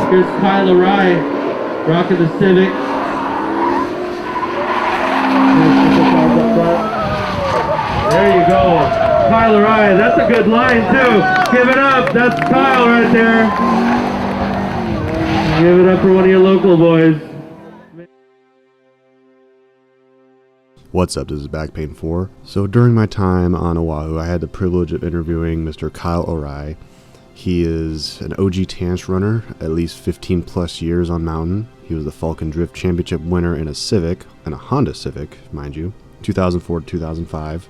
Here's Kyle Arai, rocking the Civic. There you go. Kyle Arai, that's a good line too. Give it up, that's Kyle right there. Give it up for one of your local boys. What's up, this is Back Pain 4. So during my time on Oahu, I had the privilege of interviewing Mr. Kyle Arai. He is an OG Tanch runner, at least 15 plus years on mountain. He was the Falken Drift Championship winner in a Civic, and a Honda Civic, mind you, 2004 to 2005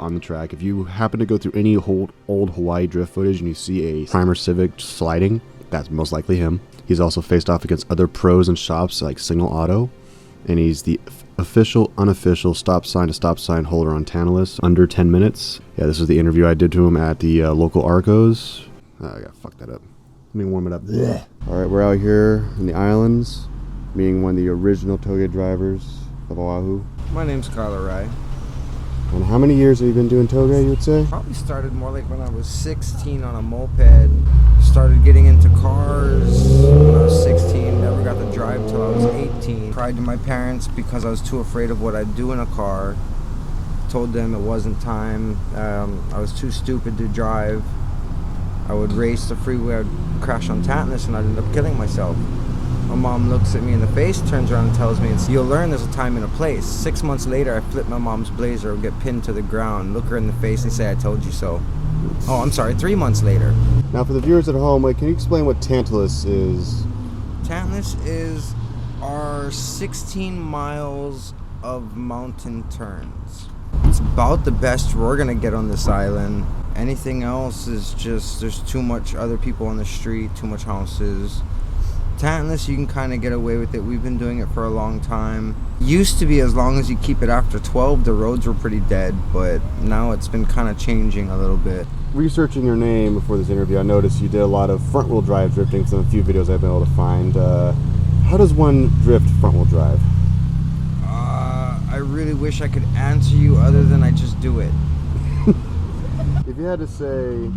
on the track. If you happen to go through any old Hawaii drift footage and you see a primer Civic sliding, that's most likely him. He's also faced off against other pros and shops like Signal Auto, and he's the official, unofficial stop sign to stop sign holder on Tantalus, under 10 minutes. Yeah, this is the interview I did to him at the local Arcos. I gotta fuck that up. Let me warm it up. Alright, we're out here in the islands, meeting one of the original Touge drivers of Oahu. My name's Kyle Arai. And how many years have you been doing Touge, you would say? Probably started more like when I was 16 on a moped. Started getting into cars when I was 16. Never got to drive till I was 18. Cried to my parents because I was too afraid of what I'd do in a car. Told them it wasn't time. I was too stupid to drive. I would race the freeway, I'd crash on Tantalus, and I'd end up killing myself. My mom looks at me in the face, turns around and tells me, "You'll learn there's a time and a place." 6 months later, I flip my mom's Blazer, would get pinned to the ground, look her in the face and say, "I told you so." Oh, I'm sorry, 3 months later. Now for the viewers at home, can you explain what Tantalus is? Tantalus is our 16 miles of mountain turns. It's about the best we're gonna get on this island. Anything else is just, there's too much other people on the street, too much houses. Tantalus, you can kind of get away with it. We've been doing it for a long time. Used to be, as long as you keep it after 12, the roads were pretty dead, but now it's been kind of changing a little bit. Researching your name before this interview, I noticed you did a lot of front-wheel drive drifting, some a few videos I've been able to find. How does one drift front-wheel drive? I really wish I could answer you other than I just do it. If you had to say,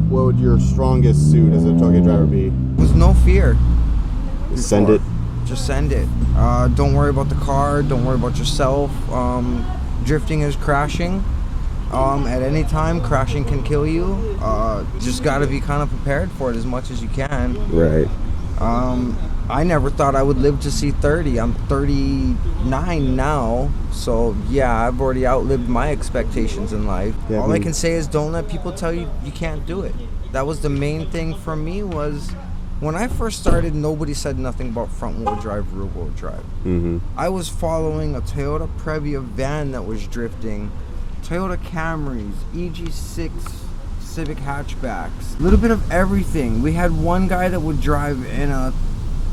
what would your strongest suit as a Touge driver be? With no fear. Send it. Just send it. Don't worry about the car. Don't worry about yourself. Drifting is crashing. At any time, crashing can kill you. Just got to be kind of prepared for it as much as you can. Right. I never thought I would live to see 30. I'm 39 now, so yeah, I've already outlived my expectations in life. Yeah, all I can say is don't let people tell you you can't do it. That was the main thing for me. Was when I first started, nobody said nothing about front-wheel drive, rear-wheel drive. Mm-hmm. I was following a Toyota Previa van that was drifting, Toyota Camrys, EG6 Civic hatchbacks, a little bit of everything. We had one guy that would drive in a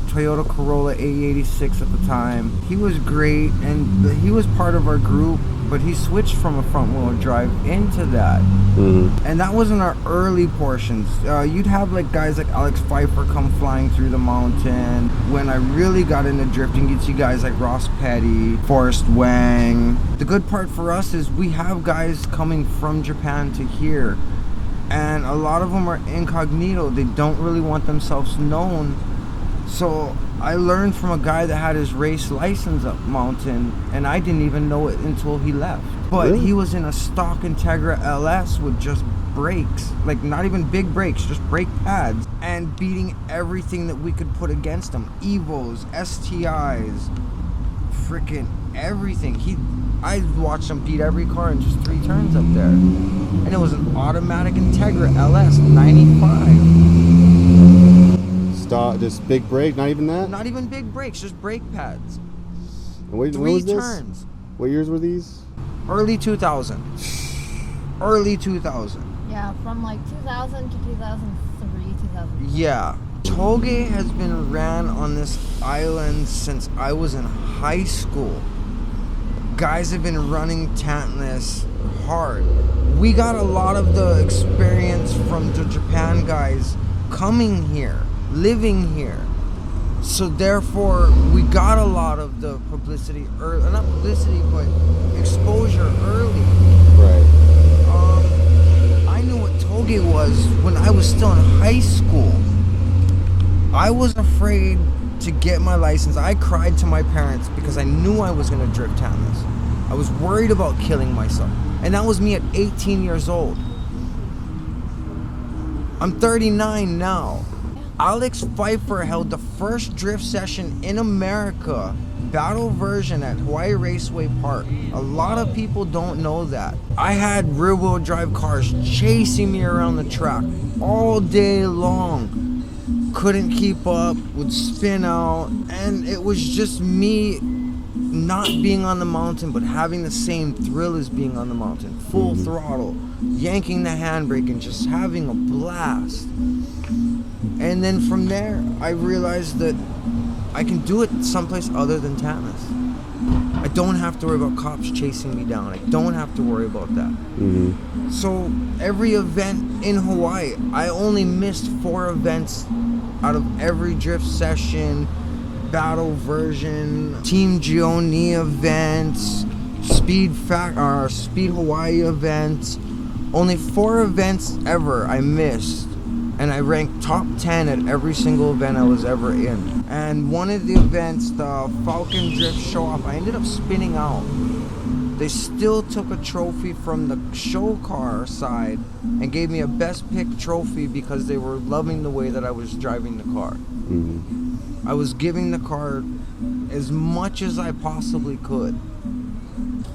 Toyota Corolla A86 at the time. He was great, and he was part of our group, but he switched from a front-wheel drive into that. Mm-hmm. And that was in our early portions. You'd have like guys like Alex Pfeiffer come flying through the mountain. When I really got into drifting, you'd see guys like Ross Petty, Forrest Wang. The good part for us is we have guys coming from Japan to here, and a lot of them are incognito. They don't really want themselves known. So I learned from a guy that had his race license up mountain, and I didn't even know it until he left. But really? He was in a stock Integra LS with just brakes, like not even big brakes, just brake pads, and beating everything that we could put against him. Evos, STIs, freaking everything. I watched him beat every car in just 3 turns up there. And it was an automatic Integra LS 95. Just big brake, not even that? Not even big brakes, just brake pads. And what 3 was this? turns. What years were these? Early 2000. Early 2000. Yeah, from like 2000 to 2003, 2004. Yeah. Touge has been ran on this island since I was in high school. Guys have been running Tantalus hard. We got a lot of the experience from the Japan guys coming here, living here. So therefore, we got a lot of the publicity early, not publicity, but exposure early. Right. I knew what Touge was when I was still in high school. I I was afraid to get my license. I cried to my parents because I knew I was going to drift Tantalus. I was worried about killing myself. And that was me at 18 years old. I'm 39 now. Alex Pfeiffer held the first drift session in America, battle version, at Hawaii Raceway Park. A lot of people don't know that. I had rear-wheel drive cars chasing me around the track all day long. Couldn't keep up, would spin out, and it was just me not being on the mountain but having the same thrill as being on the mountain. Full throttle, yanking the handbrake and just having a blast. And then from there, I realized that I can do it someplace other than Tantalus. I don't have to worry about cops chasing me down. I don't have to worry about that. So every event in Hawaii, I only missed 4 events out of every drift session, battle version, Team Gioni events, Speed Hawaii events. Only 4 events ever I missed, and I ranked top 10 at every single event I was ever in. And one of the events, the Falken Drift-off, I ended up spinning out. They still took a trophy from the show car side and gave me a best pick trophy because they were loving the way that I was driving the car. I was giving the car as much as I possibly could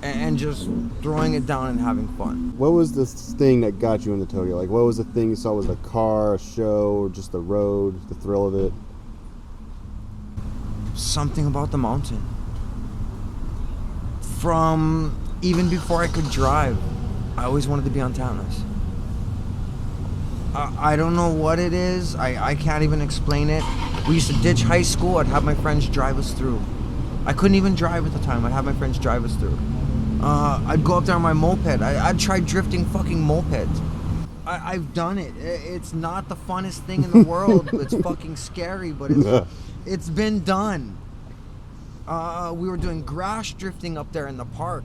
and just throwing it down and having fun. What was this thing that got you into Tokyo? Like, what was the thing you saw? Was it a car, a show, or just the road, the thrill of it? Something about the mountain. From even before I could drive, I always wanted to be on Tantalus. I don't know what it is. I can't even explain it. We used to ditch high school. I'd have my friends drive us through. I couldn't even drive at the time. I'd have my friends drive us through. I'd go up there on my moped. I'd try drifting fucking mopeds. I've done it. It's not the funnest thing in the world. It's fucking scary, but it's been done. We were doing grass drifting up there in the park.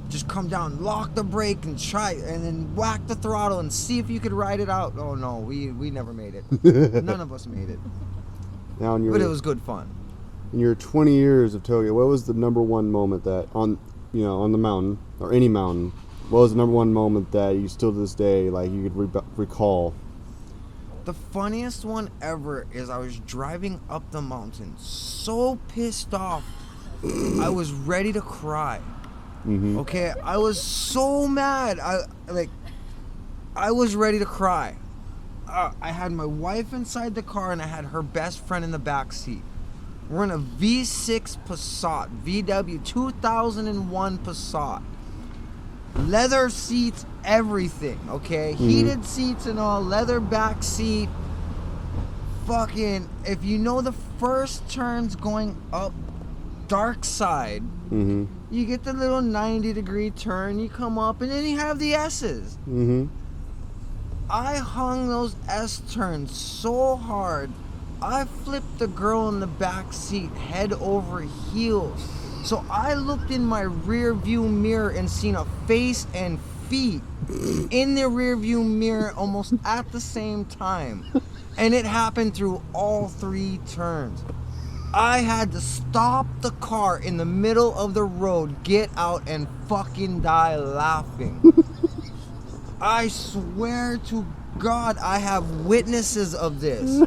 Just come down, lock the brake, and try, and then whack the throttle and see if you could ride it out. Oh no, we never made it. None of us made it. Now, but it was good fun. In your 20 years of Tokyo, what was the number one moment that on the mountain or any mountain? What was the number one moment that you still to this day like you could recall? The funniest one ever is I was driving up the mountain, so pissed off, I was ready to cry. Okay, I was so mad. I was ready to cry. I had my wife inside the car and I had her best friend in the back seat. We're in a V6 Passat, VW 2001 Passat. Leather seats, everything, okay? Heated seats and all, leather back seat. Fucking, if you know the first turns going up dark side, you get the little 90-degree turn, you come up, and then you have the S's. I hung those S turns so hard, I flipped the girl in the back seat head over heels. So I looked in my rear view mirror and seen a face and feet in the rear view mirror almost at the same time. And it happened through all 3 turns. I had to stop the car in the middle of the road, get out, and fucking die laughing. I swear to God, I have witnesses of this.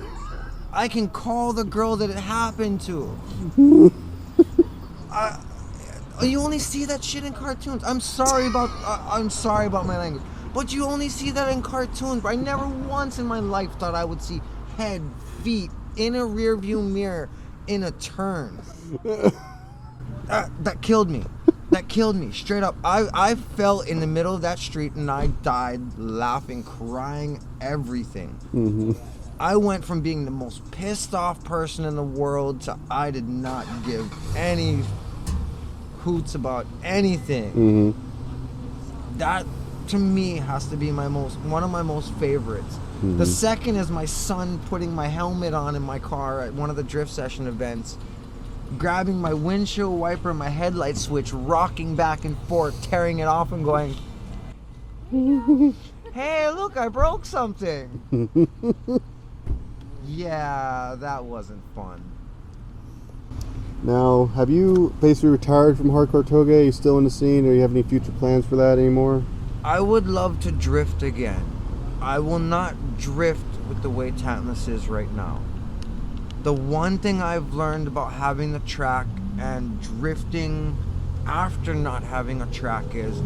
I can call the girl that it happened to. You only see that shit in cartoons. I'm sorry about my language, but you only see that in cartoons. I never once in my life thought I would see head, feet in a rear view mirror in a turn. That killed me. That killed me straight up. I fell in the middle of that street and I died laughing, crying, everything. I went from being the most pissed off person in the world to I did not give any hoots about anything. That to me has to be one of my most favorites. The second is my son putting my helmet on in my car at one of the drift session events, grabbing my windshield wiper and my headlight switch, rocking back and forth, tearing it off and going, hey, look, I broke something. Yeah, that wasn't fun. Now, have you basically retired from hardcore toge? Are you still in the scene, or do you have any future plans for that anymore? I would love to drift again. I will not drift with the way Tantalus is right now. The one thing I've learned about having the track and drifting after not having a track is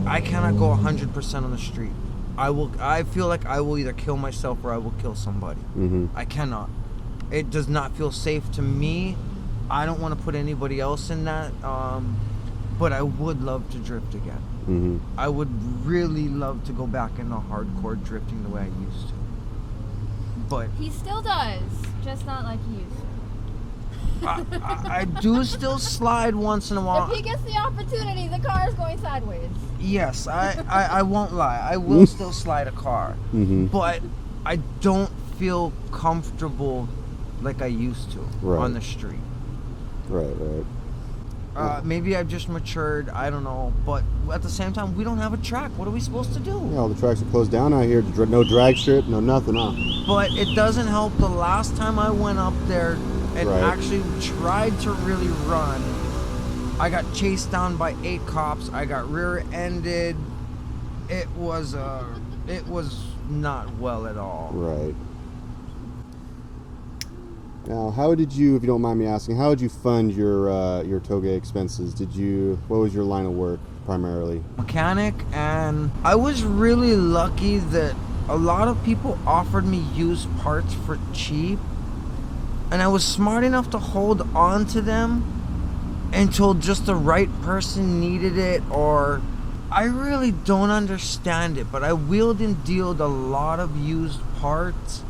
I cannot go 100% on the street. I feel like I will either kill myself or I will kill somebody. I cannot. It does not feel safe to me. I don't want to put anybody else in that. But I would love to drift again. I would really love to go back into hardcore drifting the way I used to. But He still does, just not like he used to. I do still slide once in a while. If he gets the opportunity, the car is going sideways. Yes, I won't lie. I will still slide a car. But I don't feel comfortable like I used to on the street. Right. Maybe I've just matured. I don't know. But at the same time, we don't have a track. What are we supposed to do? Yeah, all the tracks are closed down out here. No drag strip, no nothing, huh? But it doesn't help. The last time I went up there and actually tried to really run, I got chased down by 8 cops. I got rear-ended. It was not well at all. Right. Now, how did you, if you don't mind me asking, how did you fund your toge expenses? What was your line of work primarily? Mechanic, and I was really lucky that a lot of people offered me used parts for cheap, and I was smart enough to hold on to them until just the right person needed it, or I really don't understand it, but I wheeled and dealed a lot of used parts.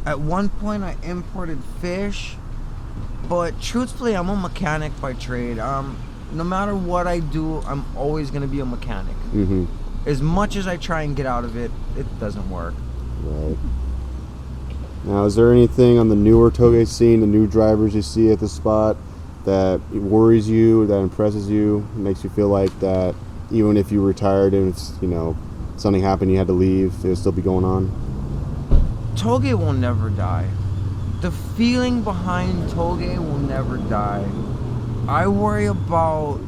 At one point I imported fish, but truthfully I'm a mechanic by trade. No matter what I do, I'm always going to be a mechanic. As much as I try and get out of it, it doesn't work. Right. Now, is there anything on the newer toge scene, the new drivers you see at the spot, that worries you, that impresses you, makes you feel like that even if you retired and it's, something happened, you had to leave, it would still be going on? Toge will never die. The feeling behind Toge will never die. I worry about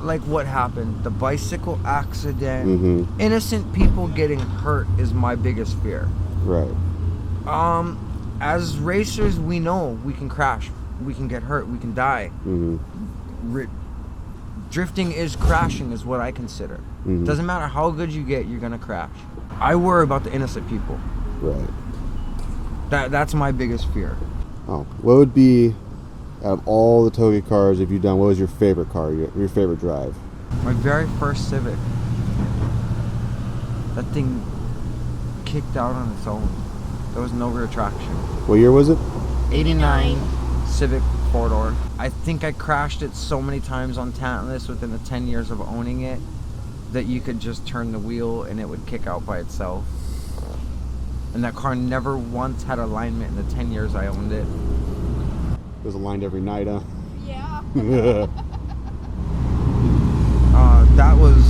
like what happened, the bicycle accident. Innocent people getting hurt is my biggest fear. Right. As racers, we know we can crash, we can get hurt, we can die. Drifting is crashing, is what I consider. Doesn't matter how good you get, you're gonna crash. I worry about the innocent people. Right. That's my biggest fear. Oh, what would be, out of all the toge cars you've done, what was your favorite car, your favorite drive? My very first Civic. That thing kicked out on its own. There was no rear traction. What year was it? 89 Civic 4-door. I think I crashed it so many times on Tantalus within the 10 years of owning it that you could just turn the wheel and it would kick out by itself. And that car never once had alignment in the 10 years I owned it. It was aligned every night, huh? Yeah. That was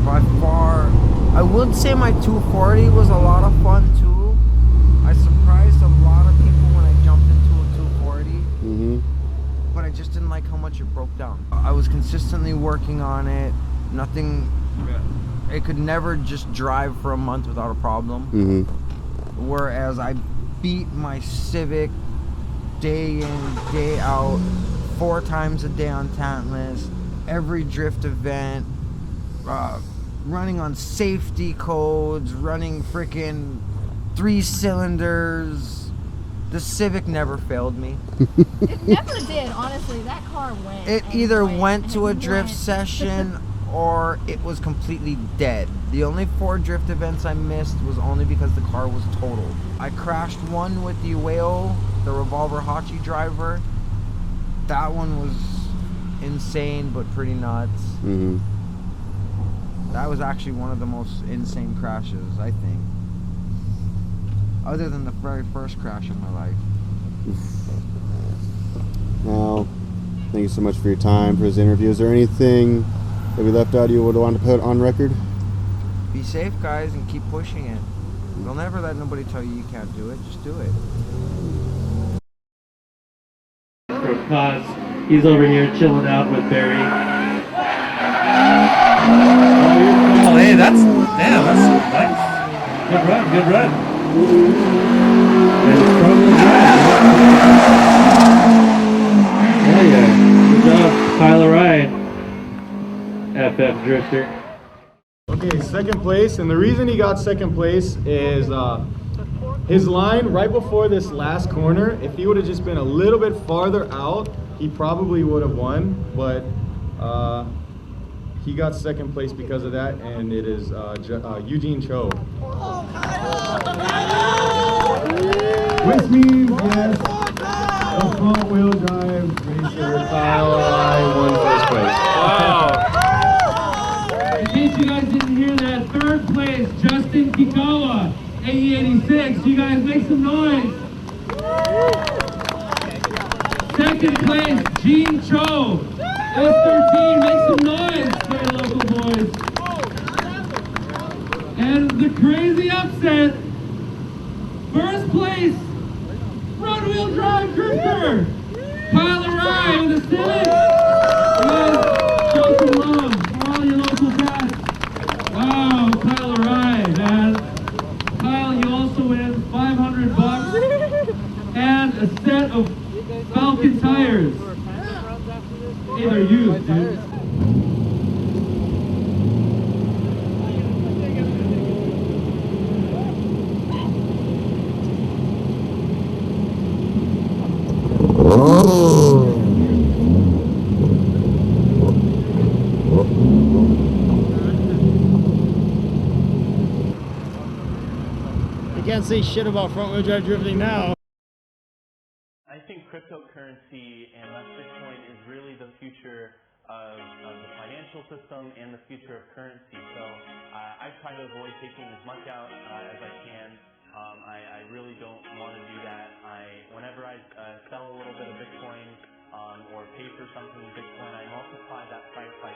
by far, I would say my 240 was a lot of fun too. I surprised a lot of people when I jumped into a 240. But I just didn't like how much it broke down. I was consistently working on it. Nothing, it could never just drive for a month without a problem. Whereas I beat my Civic day in, day out, 4 times a day on Tantalus, every drift event, running on safety codes, running freaking 3 cylinders. The Civic never failed me. It never did, honestly. That car went. It either went to a drift session or it was completely dead. The only 4 drift events I missed was only because the car was totaled. I crashed one with the Ueo, the Revolver Hachi driver. That one was insane but pretty nuts. That was actually one of the most insane crashes, I think. Other than the very first crash in my life. Now, thank you so much for your time, for this interview. Is there anything that we left out you would want to put on record? Be safe, guys, and keep pushing it. Don't ever let nobody tell you you can't do it. Just do it. For Cos, he's over here chilling out with Barry. Oh, hey, that's nice. Good run, good run. Oh yeah, good job, Kyle Arai, FF Drifter. Okay, second place, and the reason he got second place is his line right before this last corner. If he would have just been a little bit farther out, he probably would have won, but he got second place because of that, and it is Eugene Cho. With me, yes, the front wheel drive racer, Kyle Arai, won first place. Wow. In case you guys didn't hear that, third place, Justin Kikawa, AE86. You guys make some noise. Second place, Gene Cho, S13. Make some noise, very local boys. And the crazy upset, first place, front wheel drive drifter, Kyle Arai with a Civic. Guys, show some love for all your local cats. Wow, Kyle Arai, man. Kyle, you also win $500 and a set of Falken tires. Hey, they're used, dude. You can't say shit about front wheel drive drifting now. I think cryptocurrency and thus Bitcoin is really the future of the financial system and the future of currency. So I try to avoid taking as much out as I can. I really don't want to do that. Whenever I sell a little bit of Bitcoin or pay for something in Bitcoin, I multiply that price by